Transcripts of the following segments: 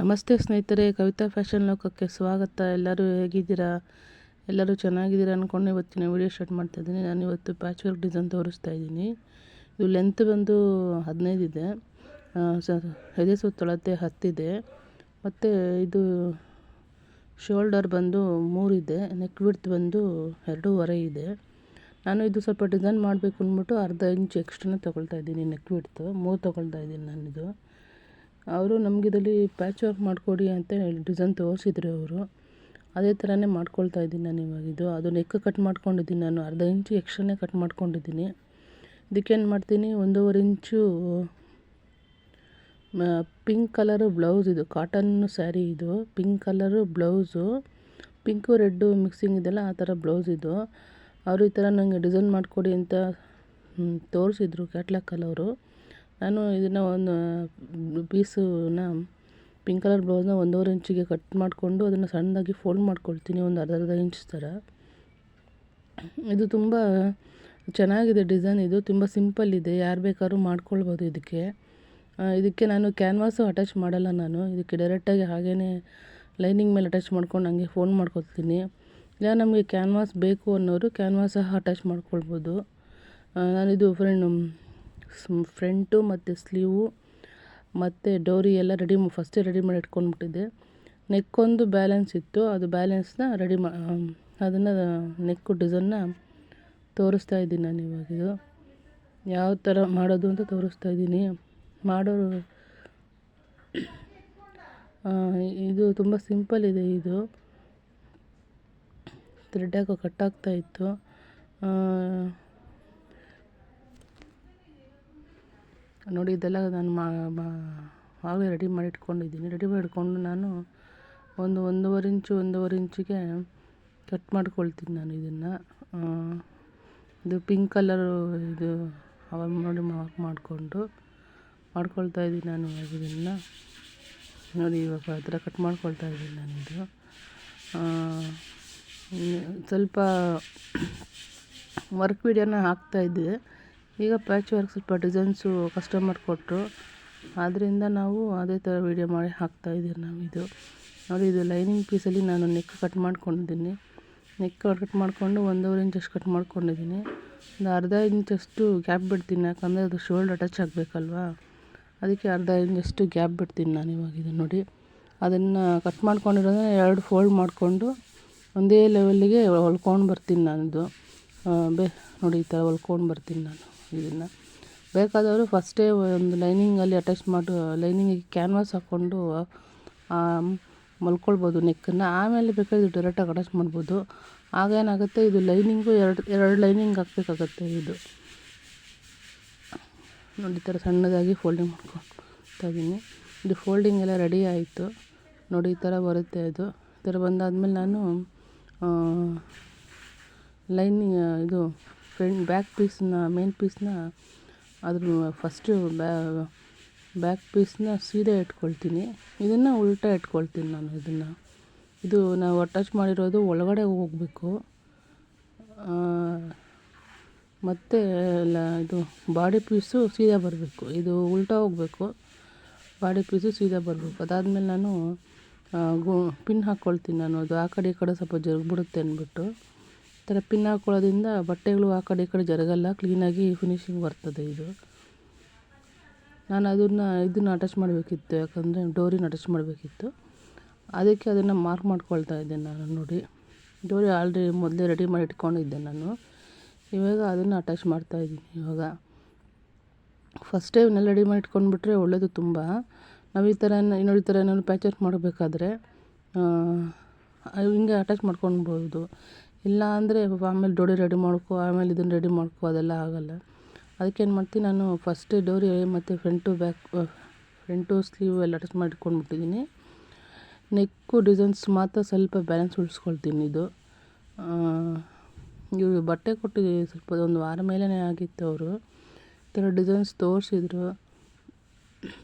ನಮಸ್ತೆ ಸ್ನೇಹಿತರೆ, ಕವಿತಾ ಫ್ಯಾಷನ್ ಲೋಕಕ್ಕೆ ಸ್ವಾಗತ. ಎಲ್ಲರೂ ಹೇಗಿದ್ದೀರಾ? ಎಲ್ಲರೂ ಚೆನ್ನಾಗಿದ್ದೀರಾ ಅಂದ್ಕೊಂಡು ಇವತ್ತಿನ ವಿಡಿಯೋ ಸ್ಟಾರ್ಟ್ ಮಾಡ್ತಾಯಿದ್ದೀನಿ. ನಾನು ಇವತ್ತು ಪ್ಯಾಚ್ ವರ್ಕ್ ಡಿಸೈನ್ ತೋರಿಸ್ತಾ ಇದ್ದೀನಿ. ಇದು ಲೆಂತ್ ಬಂದು 15 ಇದೆ, ಎದೆ ಸುತ್ತಳತೆ 10 ಇದೆ, ಮತ್ತು ಇದು ಶೋಲ್ಡರ್ ಬಂದು 3 ಇದೆ, ನೆಕ್ ವಿಡ್ತ್ ಬಂದು 2.5 ಇದೆ. ನಾನು ಇದು ಸ್ವಲ್ಪ ಡಿಸೈನ್ ಮಾಡಬೇಕು ಅಂದ್ಬಿಟ್ಟು ಅರ್ಧ ಇಂಚ್ ಎಕ್ಸ್ಟ್ರಾನೇ ತೊಗೊಳ್ತಾ ಇದ್ದೀನಿ. ನೆಕ್ ವಿಡ್ತು 3 ತೊಗೊಳ್ತಾ ಇದ್ದೀನಿ ನಾನಿದು. ಅವರು ನಮಗೆ ಇದರಲ್ಲಿ ಪ್ಯಾಚ್ ವರ್ಕ್ ಮಾಡಿಕೊಡಿ ಅಂತ ಹೇಳಿ ಡಿಸೈನ್ ತೋರಿಸಿದ್ರು ಅವರು. ಅದೇ ಥರನೇ ಮಾಡ್ಕೊಳ್ತಾ ಇದ್ದೀನಿ ನಾನು ಇವಾಗಿದು. ಅದು ನೆಕ್ ಕಟ್ ಮಾಡ್ಕೊಂಡಿದ್ದೀನಿ, ನಾನು ಅರ್ಧ ಇಂಚು ಎಕ್ಸ್ಟ್ರಾನೇ ಕಟ್ ಮಾಡ್ಕೊಂಡಿದ್ದೀನಿ. ಇದಕ್ಕೇನು ಮಾಡ್ತೀನಿ, 1.5 ಇಂಚು ಪಿಂಕ್ ಕಲರು ಬ್ಲೌಸ್, ಇದು ಕಾಟನ್ ಸ್ಯಾರಿ, ಇದು pink colour blouse, pink red mixing ಇದೆಲ್ಲ ಆ ಥರ ಬ್ಲೌಸ್ ಇದು. ಅವರು ಈ ಥರ ನನಗೆ ಡಿಸೈನ್ ಮಾಡಿಕೊಡಿ ಅಂತ ತೋರಿಸಿದ್ರು ಕ್ಯಾಟ್ಲಾಗಲ್ಲಿ ಅವರು. ನಾನು ಇದನ್ನು ಒಂದು ಪೀಸನ್ನ ಪಿಂಕ್ ಕಲರ್ ಬ್ಲೌಸ್ನ 1.5 ಇಂಚಿಗೆ ಕಟ್ ಮಾಡಿಕೊಂಡು ಅದನ್ನು ಸಣ್ಣದಾಗಿ ಫೋಲ್ಡ್ ಮಾಡ್ಕೊಳ್ತೀನಿ, ಒಂದು ಅರ್ಧ ಇಂಚ್ ಥರ. ಇದು ತುಂಬ ಚೆನ್ನಾಗಿದೆ ಡಿಸೈನ್, ಇದು ತುಂಬ ಸಿಂಪಲ್ ಇದೆ, ಯಾರು ಬೇಕಾದ್ರೂ ಮಾಡ್ಕೊಳ್ಬೋದು. ಇದಕ್ಕೆ ನಾನು ಕ್ಯಾನ್ವಾಸು ಅಟ್ಯಾಚ್ ಮಾಡಲ್ಲ, ನಾನು ಇದಕ್ಕೆ ಡೈರೆಕ್ಟಾಗಿ ಹಾಗೇ ಲೈನಿಂಗ್ ಮೇಲೆ ಅಟ್ಯಾಚ್ ಮಾಡ್ಕೊಂಡು ಹಂಗೆ ಫೋಲ್ಡ್ ಮಾಡ್ಕೊತೀನಿ. ಇಲ್ಲ ನಮಗೆ ಕ್ಯಾನ್ವಾಸ್ ಬೇಕು ಅನ್ನೋರು ಕ್ಯಾನ್ವಾಸ್ ಸಹ ಅಟ್ಯಾಚ್ ಮಾಡ್ಕೊಳ್ಬೋದು. ನಾನಿದು ಫ್ರಂಟು ಮತ್ತು ಸ್ಲೀವು ಮತ್ತು ಡೋರಿ ಎಲ್ಲ ಫಸ್ಟೇ ರೆಡಿ ಮಾಡಿ ಇಟ್ಕೊಂಡ್ಬಿಟ್ಟಿದ್ದೆ. ನೆಕ್ಕೊಂದು ಬ್ಯಾಲೆನ್ಸ್ ಇತ್ತು, ಅದು ಬ್ಯಾಲೆನ್ಸ್ನ ಅದನ್ನು ನೆಕ್ಕು ಡಿಸೈನ್ನ ತೋರಿಸ್ತಾ ಇದ್ದೀನಿ ನಾನು ಇವಾಗಿದು. ಯಾವ ಥರ ಮಾಡೋದು ಅಂತ ತೋರಿಸ್ತಾ ಇದ್ದೀನಿ. ಮಾಡೋರು ಇದು ತುಂಬ ಸಿಂಪಲ್ ಇದೆ. ಇದು ಥ್ರೆಡ್ ಹಾಕೋ ಕಟ್ಟಾಗ್ತಾ ಇತ್ತು. ನೋಡಿ, ಇದೆಲ್ಲ ನಾನು ಆಗಲೇ ರೆಡಿ ಮಾಡಿ ಇಟ್ಕೊಂಡಿದ್ದೀನಿ. ರೆಡಿ ಮಾಡಿ ಇಟ್ಕೊಂಡು ನಾನು 1.5 ಇಂಚಿಗೆ ಕಟ್ ಮಾಡ್ಕೊಳ್ತೀನಿ ನಾನು ಇದನ್ನು. ಇದು ಪಿಂಕ್ ಕಲರು, ಇದು ನೋಡಿ ಮಾರ್ಕ್ ಮಾಡ್ಕೊಳ್ತಾ ಇದ್ದೀನಿ ನಾನು ಇದನ್ನು. ನೋಡಿ, ಇವಾಗ ಆ ಥರ ಕಟ್ ಮಾಡ್ಕೊಳ್ತಾ ಇದ್ದೀನಿ ನಾನಿದು. ಸ್ವಲ್ಪ ವರ್ಕ್ ವೀಡಿಯೋನ ಹಾಕ್ತಾಯಿದ್ದೆ. ಈಗ ಪ್ಯಾಚ್ ವರ್ಕ್ ಸ್ವಲ್ಪ ಡಿಸೈನ್ಸು ಕಸ್ಟಮರ್ ಕೊಟ್ಟರು, ಆದ್ದರಿಂದ ನಾವು ಅದೇ ಥರ ವೀಡಿಯೋ ಮಾಡಿ ಹಾಕ್ತಾಯಿದ್ದೀವಿ ನಾವಿದು. ನೋಡಿ, ಇದು ಲೈನಿಂಗ್ ಪೀಸಲ್ಲಿ ನಾನು ನೆಕ್ ಕಟ್ ಮಾಡ್ಕೊಂಡಿದ್ದೀನಿ. ನೆಕ್ ಕಟ್ ಮಾಡಿಕೊಂಡು 1.5 ಇಂಚಷ್ಟು ಕಟ್ ಮಾಡ್ಕೊಂಡಿದ್ದೀನಿ. ಒಂದು ಅರ್ಧ ಇಂಚಷ್ಟು ಗ್ಯಾಪ್ ಬಿಡ್ತೀನಿ, ಯಾಕಂದರೆ ಅದು ಶೋಲ್ಡರ್ ಅಟ್ಯಾಚ್ ಆಗಬೇಕಲ್ವಾ, ಅದಕ್ಕೆ ಅರ್ಧ ಇಂಚಷ್ಟು ಗ್ಯಾಪ್ ಬಿಡ್ತೀನಿ ನಾನು ಇವಾಗಿದೆ. ನೋಡಿ, ಅದನ್ನು ಕಟ್ ಮಾಡ್ಕೊಂಡಿರೋದನ್ನ 2 ಫೋಲ್ಡ್ ಮಾಡಿಕೊಂಡು ಒಂದೇ ಲೆವೆಲ್ಲಿಗೆ ಹೊಲ್ಕೊಂಡು ಬರ್ತೀನಿ ನಾನಿದು. ನೋಡಿ, ಈ ಥರ ಹೊಲ್ಕೊಂಡು ಬರ್ತೀನಿ ನಾನು ಇದನ್ನು. ಬೇಕಾದವರು ಫಸ್ಟೇ ಒಂದು ಲೈನಿಂಗಲ್ಲಿ ಅಟ್ಯಾಚ್ ಲೈನಿಂಗಿಗೆ ಕ್ಯಾನ್ವಾಸ್ ಹಾಕ್ಕೊಂಡು ಮಲ್ಕೊಳ್ಬೋದು ನೆಕ್ಕನ್ನು. ಆಮೇಲೆ ಬೇಕಾದ್ರೆ ಡೈರೆಕ್ಟಾಗಿ ಅಟ್ಯಾಚ್ ಮಾಡ್ಬೋದು. ಆಗೇನಾಗುತ್ತೆ, ಇದು ಲೈನಿಂಗು ಎರಡು ಲೈನಿಂಗ್ ಹಾಕಬೇಕಾಗತ್ತೆ ಇದು. ನೋಡಿ, ಈ ಥರ ಸಣ್ಣದಾಗಿ ಫೋಲ್ಡಿಂಗ್ ಮಾಡ್ಕೊಳ್ತಾ ಇದ್ದೀನಿ. ಇದು ಫೋಲ್ಡಿಂಗ್ ಎಲ್ಲ ರೆಡಿ ಆಯಿತು. ನೋಡಿ, ಈ ಥರ ಬರುತ್ತೆ. ಅದು ಈ ಥರ ಬಂದಾದಮೇಲೆ ನಾನು ಲೈನಿಂಗ್ ಇದು ಬ್ಯಾಕ್ ಪೀಸ್ನ ಮೇನ್ ಪೀಸ್ನ ಅದ್ರ ಫಸ್ಟು ಬ್ಯಾಕ್ ಪೀಸ್ನ ಸೀದಾ ಇಟ್ಕೊಳ್ತೀನಿ, ಇದನ್ನು ಉಲ್ಟಾ ಇಟ್ಕೊಳ್ತೀನಿ ನಾನು ಇದನ್ನು. ಇದು ನಾವು ಅಟ್ಯಾಚ್ ಮಾಡಿರೋದು ಒಳಗಡೆ ಹೋಗಬೇಕು, ಮತ್ತು ಇದು ಬಾಡಿ ಪೀಸು ಸೀದಾ ಬರಬೇಕು, ಇದು ಉಲ್ಟಾ ಹೋಗಬೇಕು, ಬಾಡಿ ಪೀಸು ಸೀದಾ ಬರಬೇಕು. ಅದಾದಮೇಲೆ ನಾನು ಪಿನ್ ಹಾಕ್ಕೊಳ್ತೀನಿ ನಾನು. ಅದು ಆ ಕಡೆ ಈ ಕಡೆ ಸ್ವಲ್ಪ ಜರುಗ್ಬಿಡುತ್ತೆ ಅಂದ್ಬಿಟ್ಟು ಈ ಥರ ಪಿನ್ ಹಾಕ್ಕೊಳ್ಳೋದ್ರಿಂದ ಬಟ್ಟೆಗಳು ಆ ಕಡೆ ಈ ಕಡೆ ಜರಗಲ್ಲ, ಕ್ಲೀನಾಗಿ ಫಿನಿಶಿಂಗ್ ಬರ್ತದೆ ಇದು. ನಾನು ಇದನ್ನು ಅಟ್ಯಾಚ್ ಮಾಡಬೇಕಿತ್ತು, ಯಾಕಂದರೆ ಡೋರಿನ ಅಟ್ಯಾಚ್ ಮಾಡಬೇಕಿತ್ತು, ಅದಕ್ಕೆ ಅದನ್ನು ಮಾರ್ಕ್ ಮಾಡ್ಕೊಳ್ತಾ ಇದ್ದೆ ನಾನು. ನೋಡಿ, ಡೋರಿ ಆಲ್ರೆಡಿ ಮೊದಲೇ ರೆಡಿ ಮಾಡಿ ಇಟ್ಕೊಂಡಿದ್ದೆ ನಾನು. ಇವಾಗ ಅದನ್ನು ಅಟ್ಯಾಚ್ ಮಾಡ್ತಾಯಿದ್ದೀನಿ. ಇವಾಗ ಫಸ್ಟೇ ಇವನ್ನೆಲ್ಲ ರೆಡಿ ಮಾಡಿ ಇಟ್ಕೊಂಡ್ಬಿಟ್ರೆ ಒಳ್ಳೆಯದು ತುಂಬ. ನಾವು ಈ ಥರ ಏನಾದ್ರು ಪ್ಯಾಚ್ ವರ್ಕ್ ಮಾಡಬೇಕಾದ್ರೆ ಹಿಂಗೆ ಅಟ್ಯಾಚ್ ಮಾಡ್ಕೊಳ್ಬೋದು. ಇಲ್ಲ ಅಂದರೆ ಆಮೇಲೆ ಡೋರಿ ರೆಡಿ ಮಾಡ್ಕೊ, ಆಮೇಲೆ ಇದನ್ನು ರೆಡಿ ಮಾಡ್ಕೊ, ಅದೆಲ್ಲ ಆಗೋಲ್ಲ. ಅದಕ್ಕೇನು ಮಾಡ್ತೀನಿ, ನಾನು ಫಸ್ಟೇ ಡೋರಿ ಮತ್ತು ಫ್ರಂಟು ಸ್ಲೀವ್ ಎಲ್ಲ ಅಟ್ಯಾಚ್ ಮಾಡಿ ಇಟ್ಕೊಂಡ್ಬಿಟ್ಟಿದ್ದೀನಿ. ನೆಕ್ಕು ಡಿಸೈನ್ಸ್ ಮಾತ್ರ ಸ್ವಲ್ಪ ಬ್ಯಾಲೆನ್ಸ್ ಉಳಿಸ್ಕೊಳ್ತೀನಿ. ಇವರು ಬಟ್ಟೆ ಕೊಟ್ಟಿದ್ದೀವಿ, ಸ್ವಲ್ಪ ಒಂದು ವಾರ ಮೇಲೇ ಆಗಿತ್ತು. ಅವರು ಈ ಥರ ಡಿಸೈನ್ಸ್ ತೋರಿಸಿದ್ರು,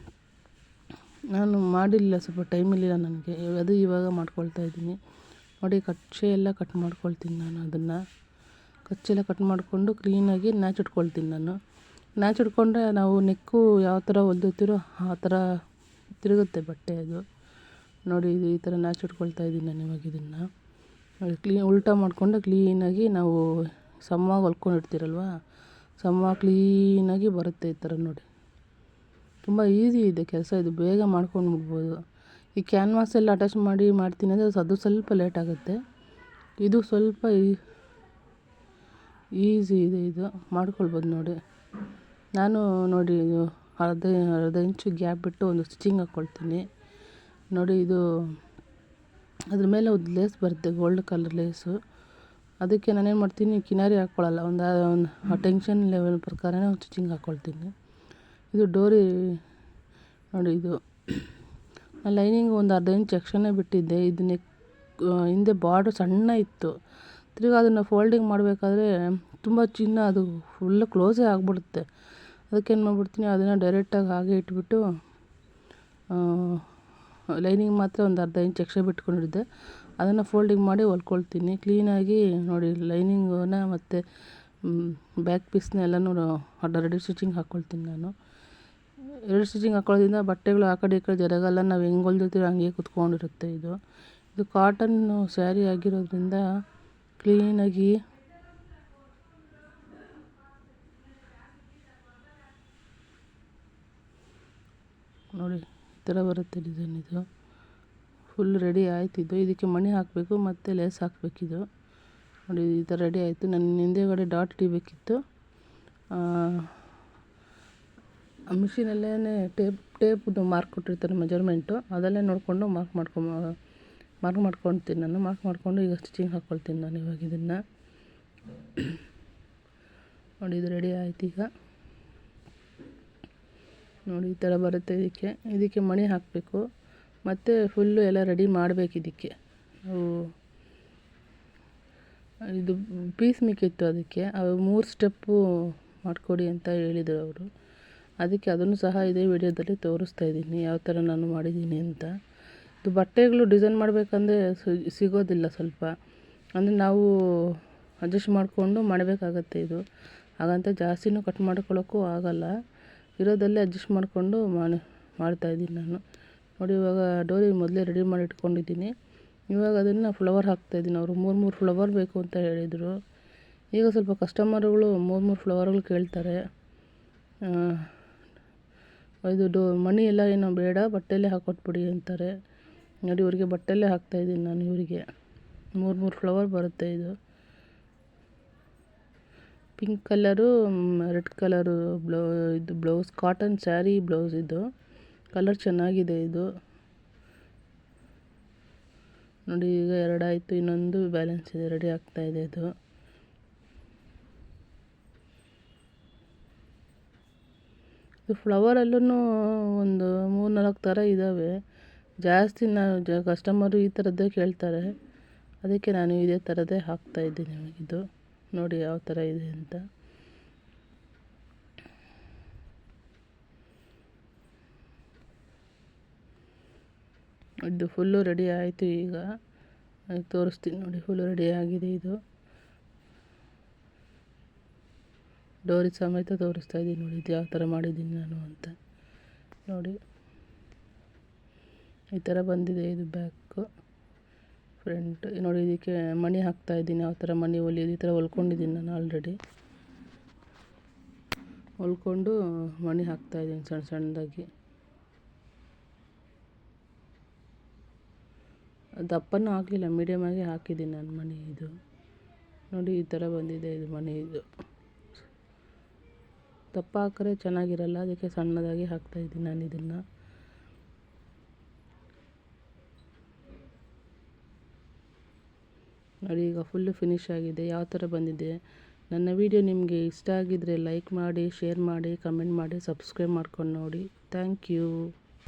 ನಾನು ಮಾಡಿಲ್ಲ, ಸ್ವಲ್ಪ ಟೈಮ್ ಇರಲಿಲ್ಲ ನನಗೆ. ಅದು ಇವಾಗ ಮಾಡ್ಕೊಳ್ತಾ ಇದ್ದೀನಿ. ನೋಡಿ, ಕಚ್ಚೆ ಎಲ್ಲ ಕಟ್ ಮಾಡ್ಕೊಳ್ತೀನಿ ನಾನು. ಅದನ್ನು ಕಚ್ಚೆಲ್ಲ ಕಟ್ ಮಾಡಿಕೊಂಡು ಕ್ಲೀನಾಗಿ ನ್ಯಾಚ್ ಇಟ್ಕೊಳ್ತೀನಿ ನಾನು. ನ್ಯಾಚ್ ಇಟ್ಕೊಂಡ್ರೆ ನಾವು ನೆಕ್ಕು ಯಾವ ಥರ ಹೊಲ್ದಿರ್ತೀರೋ ಆ ಥರ ತಿರುಗುತ್ತೆ ಬಟ್ಟೆ ಅದು. ನೋಡಿ ಇದು ಈ ಥರ ನಾಚಿಟ್ಕೊಳ್ತಾ ಇದ್ದೀನಿ ನಾನು ಇವಾಗ ಇದನ್ನು ನೋಡಿ. ಉಲ್ಟಾ ಮಾಡಿಕೊಂಡು ಕ್ಲೀನಾಗಿ ನಾವು ಸಮವಾಗಿ ಹೊಲ್ಕೊಂಡಿರ್ತೀರಲ್ವ, ಸಮವಾಗಿ ಕ್ಲೀನಾಗಿ ಬರುತ್ತೆ ಈ ಥರ ನೋಡಿ. ತುಂಬ ಈಸಿ ಇದೆ ಕೆಲಸ, ಇದು ಬೇಗ ಮಾಡ್ಕೊಂಡ್ಬಿಡ್ಬೋದು. ಈ ಕ್ಯಾನ್ವಾಸ್ ಎಲ್ಲ ಅಟ್ಯಾಚ್ ಮಾಡ್ತೀನಿ ಅಂದರೆ ಅದು ಸ್ವಲ್ಪ ಲೇಟ್ ಆಗುತ್ತೆ. ಇದು ಸ್ವಲ್ಪ ಈಸಿ ಇದೆ, ಇದು ಮಾಡ್ಕೊಳ್ಬೋದು ನೋಡಿ. ನಾನು ನೋಡಿ ಅರ್ಧ ಇಂಚು ಗ್ಯಾಪ್ ಬಿಟ್ಟು ಒಂದು ಸ್ಟಿಚಿಂಗ್ ಹಾಕ್ಕೊಳ್ತೀನಿ ನೋಡಿ. ಇದು ಅದ್ರ ಮೇಲೆ ಒಂದು ಲೇಸ್ ಬರುತ್ತೆ, ಗೋಲ್ಡ್ ಕಲರ್ ಲೇಸು. ಅದಕ್ಕೆ ನಾನೇನು ಮಾಡ್ತೀನಿ, ಕಿನಾರಿ ಹಾಕ್ಕೊಳ್ಳಲ್ಲ, ಒಂದು ಟೆನ್ಷನ್ ಲೆವೆಲ್ ಪ್ರಕಾರನೇ ಒಂದು ಸ್ಟಿಚಿಂಗ್ ಹಾಕ್ಕೊಳ್ತೀನಿ. ಇದು ಡೋರಿ ನೋಡಿ. ಇದು ನಾನು ಲೈನಿಂಗ್ ಒಂದು ಅರ್ಧ ಇಂಚ್ ಎಕ್ಸ್ಟ್ರಾನೇ ಬಿಟ್ಟಿದ್ದೆ. ಇದನ್ನೇ ಹಿಂದೆ ಬಾರ್ಡ್ರ್ ಸಣ್ಣ ಇತ್ತು, ತಿರ್ಗಿ ಅದನ್ನು ಫೋಲ್ಡಿಂಗ್ ಮಾಡಬೇಕಾದ್ರೆ ತುಂಬ ಚಿನ್ನ ಅದು ಫುಲ್ಲು ಕ್ಲೋಸೇ ಆಗಿಬಿಡುತ್ತೆ. ಅದಕ್ಕೇನು ಮಾಡ್ಬಿಡ್ತೀನಿ, ಅದನ್ನು ಡೈರೆಕ್ಟಾಗಿ ಹಾಗೆ ಇಟ್ಬಿಟ್ಟು ಲೈನಿಂಗ್ ಮಾತ್ರ ಒಂದು ಅರ್ಧ ಇಂಚ್ ಎಕ್ಸ್ಟ್ರಾ ಬಿಟ್ಕೊಂಡಿದ್ದೆ, ಅದನ್ನು ಫೋಲ್ಡಿಂಗ್ ಮಾಡಿ ಹೊಲ್ಕೊಳ್ತೀನಿ ಕ್ಲೀನಾಗಿ ನೋಡಿ. ಲೈನಿಂಗನ್ನ ಮತ್ತು ಬ್ಯಾಕ್ ಪೀಸ್ನ ಎಲ್ಲನೂ ಎರಡು ಸ್ಟಿಚಿಂಗ್ ಹಾಕ್ಕೊಳ್ತೀನಿ ನಾನು. 2 ಸ್ಟಿಚಿಂಗ್ ಹಾಕೊಳ್ಳೋದ್ರಿಂದ ಬಟ್ಟೆಗಳು ಆ ಕಡೆ ಈ ಕಡೆ ಜರಗಲ್ಲ, ನಾವು ಹೆಂಗೆ ಹೊಲ್ದಿರ್ತೀವಿ ಹಂಗೆ ಕುತ್ಕೊಂಡಿರುತ್ತೆ. ಇದು ಕಾಟನ್ನು ಸ್ಯಾರಿ ಆಗಿರೋದ್ರಿಂದ ಕ್ಲೀನಾಗಿ ನೋಡಿ ಈ ಥರ ಬರುತ್ತೆ ಡಿಸೈನ್. ಇದು ಫುಲ್ ರೆಡಿ ಆಯ್ತಿದ್ದು. ಇದಕ್ಕೆ ಮಣಿ ಹಾಕಬೇಕು ಮತ್ತು ಲೇಸ್ ಹಾಕಬೇಕಿದು ನೋಡಿ. ಈ ಥರ ರೆಡಿ ಆಯಿತು. ನನ್ನ ಹಿಂದೆಗಡೆ ಡಾಟ್ ಹಿಡಿಬೇಕಿತ್ತು. ಮಿಷಿನಲ್ಲೇ ಟೇಪ್ದು ಮಾರ್ಕ್ ಕೊಟ್ಟಿರ್ತಾರೆ ಮೆಜರ್ಮೆಂಟು, ಅದಲ್ಲೇ ನೋಡಿಕೊಂಡು ಮಾರ್ಕ್ ಮಾಡ್ಕೊಳ್ತೀನಿ ನಾನು. ಮಾರ್ಕ್ ಮಾಡಿಕೊಂಡು ಈಗ ಸ್ಟಿಚಿಂಗ್ ಹಾಕ್ಕೊಳ್ತೀನಿ ನಾನು ಇವಾಗ ಇದನ್ನು ನೋಡಿ. ಇದು ರೆಡಿ ಆಯ್ತು ಈಗ ನೋಡಿ. ಈ ಥರ ಬರುತ್ತೆ. ಇದಕ್ಕೆ ಮಣಿ ಹಾಕಬೇಕು ಮತ್ತು ಫುಲ್ಲು ಎಲ್ಲ ರೆಡಿ ಮಾಡಬೇಕು. ಇದಕ್ಕೆ ಇದು ಪೀಸ್ ಮಿಕ್ಕಿತ್ತು, ಅದಕ್ಕೆ 3 ಸ್ಟೆಪ್ಪು ಮಾಡಿಕೊಡಿ ಅಂತ ಹೇಳಿದರು ಅವರು. ಅದಕ್ಕೆ ಅದನ್ನು ಸಹ ಇದೇ ವಿಡಿಯೋದಲ್ಲಿ ತೋರಿಸ್ತಾ ಇದ್ದೀನಿ ಯಾವ ಥರ ನಾನು ಮಾಡಿದ್ದೀನಿ ಅಂತ. ಇದು ಬಟ್ಟೆಗಳು ಡಿಸೈನ್ ಮಾಡಬೇಕಂದ್ರೆ ಸಿಗೋದಿಲ್ಲ ಸ್ವಲ್ಪ, ಅಂದರೆ ನಾವು ಅಡ್ಜಸ್ಟ್ ಮಾಡಿಕೊಂಡು ಮಾಡಬೇಕಾಗತ್ತೆ. ಇದು ಹಾಗಂತ ಜಾಸ್ತಿನೂ ಕಟ್ ಮಾಡ್ಕೊಳ್ಳೋಕ್ಕೂ ಆಗಲ್ಲ, ಇರೋದಲ್ಲೇ ಅಡ್ಜಸ್ಟ್ ಮಾಡಿಕೊಂಡು ಮಾಡ್ತಾಯಿದ್ದೀನಿ ನಾನು ನೋಡಿ. ಇವಾಗ ಡೋರಿ ಮೊದಲೇ ರೆಡಿ ಮಾಡಿ ಇಟ್ಕೊಂಡಿದ್ದೀನಿ. ಇವಾಗ ಅದನ್ನು ಫ್ಲವರ್ ಹಾಕ್ತಾಯಿದ್ದೀನಿ. ಅವರು 3 ಫ್ಲವರ್ ಬೇಕು ಅಂತ ಹೇಳಿದರು. ಈಗ ಸ್ವಲ್ಪ ಕಸ್ಟಮರ್ಗಳು 3 ಫ್ಲವರ್ಗಳು ಕೇಳ್ತಾರೆ. ಇದು ಮಣಿ ಎಲ್ಲ ಏನೋ ಬೇಡ, ಬಟ್ಟೆಯಲ್ಲೇ ಹಾಕ್ಕೊಟ್ಬಿಡಿ ಅಂತಾರೆ ನೋಡಿ. ಇವರಿಗೆ ಬಟ್ಟೆಯಲ್ಲೇ ಹಾಕ್ತಾಯಿದ್ದೀನಿ ನಾನು. ಇವರಿಗೆ 3 ಫ್ಲವರ್ ಬರುತ್ತೆ. ಇದು ಪಿಂಕ್ ಕಲರು, ರೆಡ್ ಕಲರು ಇದು ಬ್ಲೌಸ್, ಕಾಟನ್ ಸ್ಯಾರಿ ಬ್ಲೌಸ್. ಇದು ಕಲರ್ ಚೆನ್ನಾಗಿದೆ ಇದು ನೋಡಿ. ಈಗ 2 ಆಯಿತು, ಇನ್ನೊಂದು ಬ್ಯಾಲೆನ್ಸ್ ಇದೆ, ರೆಡಿ ಆಗ್ತಾಯಿದೆ. ಇದು ಫ್ಲವರಲ್ಲೂ ಒಂದು 3-4 ಥರ ಇದ್ದಾವೆ. ಜಾಸ್ತಿ ಕಸ್ಟಮರು ಈ ಥರದ್ದೇ ಕೇಳ್ತಾರೆ, ಅದಕ್ಕೆ ನಾನು ಇದೇ ಥರದ್ದೇ ಹಾಕ್ತಾಯಿದ್ದೀನಿ. ಇದು ನೋಡಿ ಯಾವ ಥರ ಇದೆ ಅಂತ. ಇದು ಫುಲ್ಲು ರೆಡಿ ಆಯಿತು. ಈಗ ತೋರಿಸ್ತೀನಿ ನೋಡಿ. ಫುಲ್ಲು ರೆಡಿ ಆಗಿದೆ. ಇದು ಡೋರಿ ಸಮೇತ ತೋರಿಸ್ತಾ ಇದ್ದೀನಿ ನೋಡಿ. ಇದು ಯಾವ ಥರ ಮಾಡಿದ್ದೀನಿ ನಾನು ಅಂತ ನೋಡಿ. ಈ ಥರ ಬಂದಿದೆ ಇದು ಬ್ಯಾಕು, ಫ್ರಂಟ್ ನೋಡಿ. ಇದಕ್ಕೆ ಮಣಿ ಹಾಕ್ತಾಯಿದ್ದೀನಿ. ಯಾವ ಥರ ಮಣಿ ಹೊಲಿಯೋದು ಈ ಥರ ಹೊಲ್ಕೊಂಡಿದ್ದೀನಿ ನಾನು ಆಲ್ರೆಡಿ. ಹೊಲ್ಕೊಂಡು ಮಣಿ ಹಾಕ್ತಾಯಿದ್ದೀನಿ ಸಣ್ಣದಾಗಿ. ದಪ್ಪನೂ ಹಾಕಲಿಲ್ಲ, ಮೀಡಿಯಮಾಗಿ ಹಾಕಿದ್ದೀನಿ ನಾನು ಮಣಿ. ಇದು ನೋಡಿ ಈ ಥರ ಬಂದಿದೆ ಇದು ಮಣಿ. ಇದು ದಪ್ಪ ಹಾಕಿದ್ರೆ ಚೆನ್ನಾಗಿರಲ್ಲ, ಅದಕ್ಕೆ ಸಣ್ಣದಾಗಿ ಹಾಕ್ತಾಯಿದ್ದೀನಿ ನಾನು ಇದನ್ನು ನೋಡಿ. ಈಗ ಫುಲ್ಲು ಫಿನಿಶ್ ಆಗಿದೆ. ಯಾವ ಥರ ಬಂದಿದೆ. ನನ್ನ ವಿಡಿಯೋ ನಿಮಗೆ ಇಷ್ಟ ಆಗಿದ್ದರೆ ಲೈಕ್ ಮಾಡಿ, ಶೇರ್ ಮಾಡಿ, ಕಮೆಂಟ್ ಮಾಡಿ, ಸಬ್ಸ್ಕ್ರೈಬ್ ಮಾಡ್ಕೊಂಡು ನೋಡಿ. Thank you.